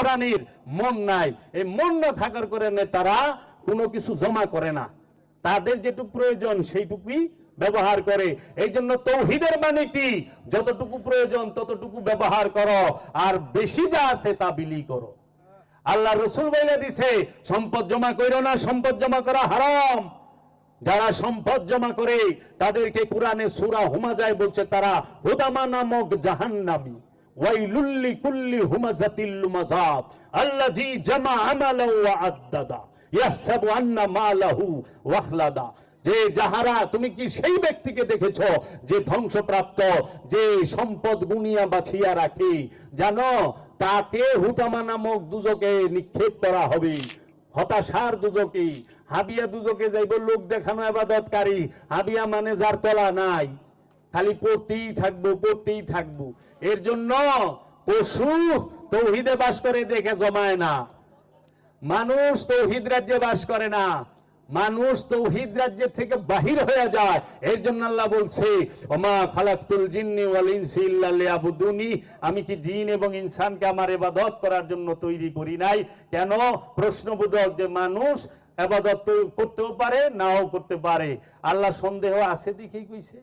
প্রাণীর মন নাই, এই মন না থাকার কারণে তারা কোনো কিছু জমা করে না, তাদের যেটুকু প্রয়োজন সেইটুকুই ব্যবহার করে। এই জন্য তৌহিদের মানে কি, যতটুকু প্রয়োজন ততটুকু ব্যবহার করো, আর বেশি যা আছে তা বিলি করো। আল্লাহ রসুল বলে দিছে সম্পদ জমা করো না, সম্পদ জমা করা হারাম। যারা সম্পদ জমা করে তাদেরকে কোরআনে সূরা হুমাজায় বলছে তারা হুদামা নামক জাহান্নামী। ওয়াইলুল লিকুল্লি হুমাজাতিল লুমাজাত আল্লাযী জামা আমালাহু ওয়া আদ্দাদা ইয়াহসাবু আন্না মালাহু ওয়াখলাদা। যে যাহারা, তুমি কি সেই ব্যক্তিকে দেখেছো যে ধ্বংসপ্রাপ্ত, যে সম্পদ গুনিয়া বাছিয়া রাখে, জানো তাকে হুতামা নামক দুজকে নিক্ষেপ করা হবে, হতাশার দুজকে। হাবিয়া দুজকে যাইব লোক দেখানো ইবাদতকারী। হাবিয়া মানে যার তলা নাই, খালি পড়তেই থাকবো পড়তেই থাকবো। এর জন্য পশু তৌহিদে বাস করে দেখে জমায় না, মানুষ তৌহিদ রাজ্যে বাস করে না, মানুষ তৌহিদ রাজ্য থেকে বাহির হয়ে যায়। এর জন্য আল্লাহ বলছে ওমা খালাকতুল জিন্নি ওয়াল ইনসি ইল্লা লিয়াবুদুনি, আমি কি জিন এবং ইনসানকে আমার ইবাদত করার জন্য তৈরি করি নাই? কেন? প্রশ্নবোধক, যে মানুষ ইবাদত করতেও পারে নাও করতে পারে। আল্লাহ সন্দেহ আছে দেখেই কইছে।